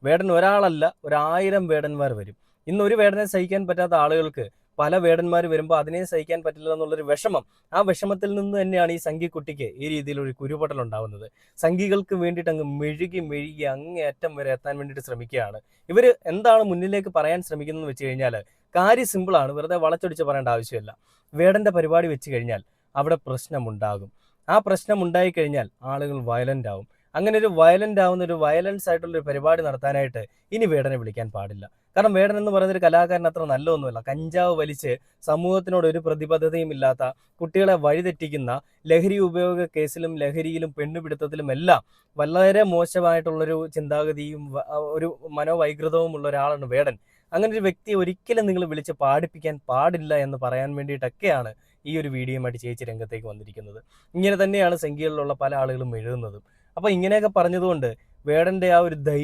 വേടൻ ഒരാളല്ല, 1000 വേടന്മാർ വരും. ഇന്ന് ഒരു വേടനെ സഹിക്കാൻ പറ്റാത്ത ആളുകൾക്ക് പല വേടന്മാർ വരുമ്പോൾ അതിനെ സഹിക്കാൻ പറ്റില്ല എന്നുള്ളൊരു വിഷമം, ആ വിഷമത്തിൽ നിന്ന് തന്നെയാണ് ഈ സംഘിക്കുട്ടിക്ക് ഈ രീതിയിലൊരു കുരുപൊട്ടൽ ഉണ്ടാവുന്നത്. സംഘികൾക്ക് വേണ്ടിയിട്ട് അങ്ങ് മെഴുകി മെഴുകി അങ്ങേയറ്റം വരെ എത്താൻ വേണ്ടിയിട്ട് ശ്രമിക്കുകയാണ്. ഇവർ എന്താണ് മുന്നിലേക്ക് പറയാൻ ശ്രമിക്കുന്നതെന്ന് വെച്ച് കഴിഞ്ഞാൽ കാര്യം സിമ്പിളാണ്, വെറുതെ വളച്ചൊടിച്ച് പറയേണ്ട ആവശ്യമില്ല. വേടന്റെ പരിപാടി വെച്ച് കഴിഞ്ഞാൽ അവിടെ പ്രശ്നമുണ്ടാകും. ആ പ്രശ്നം ഉണ്ടായിക്കഴിഞ്ഞാൽ ആളുകൾ വയലന്റ് ആവും. അങ്ങനെ ഒരു വയലന്റ് ആവുന്ന ഒരു വയലൻസ് ആയിട്ടുള്ള ഒരു പരിപാടി നടത്താനായിട്ട് ഇനി വേടനെ വിളിക്കാൻ പാടില്ല. കാരണം വേടൻ എന്ന് പറയുന്ന ഒരു കലാകാരൻ അത്ര നല്ലതൊന്നുമല്ല. കഞ്ചാവ് വലിച്ച് സമൂഹത്തിനോട് ഒരു പ്രതിബദ്ധതയും ഇല്ലാത്ത, കുട്ടികളെ വഴിതെറ്റിക്കുന്ന, ലഹരി ഉപയോഗ കേസിലും ലഹരിയിലും പെണ്ണുപിടുത്തത്തിലും എല്ലാം വളരെ മോശമായിട്ടുള്ളൊരു ചിന്താഗതിയും ഒരു മനോവൈകൃതവും ഉള്ള ഒരാളാണ് വേടൻ. അങ്ങനെ ഒരു വ്യക്തിയെ ഒരിക്കലും നിങ്ങൾ വിളിച്ച് പാടിപ്പിക്കാൻ പാടില്ല എന്ന് പറയാൻ വേണ്ടിയിട്ടൊക്കെയാണ് ഈ ഒരു വീഡിയോയുമായിട്ട് ചേച്ചി രംഗത്തേക്ക് വന്നിരിക്കുന്നത്. ഇങ്ങനെ തന്നെയാണ് സംഖ്യകളിലുള്ള പല ആളുകളും എഴുതുന്നതും. അപ്പോൾ ഇങ്ങനെയൊക്കെ പറഞ്ഞതുകൊണ്ട് വേടന്റെ ആ ഒരു ധൈര്യം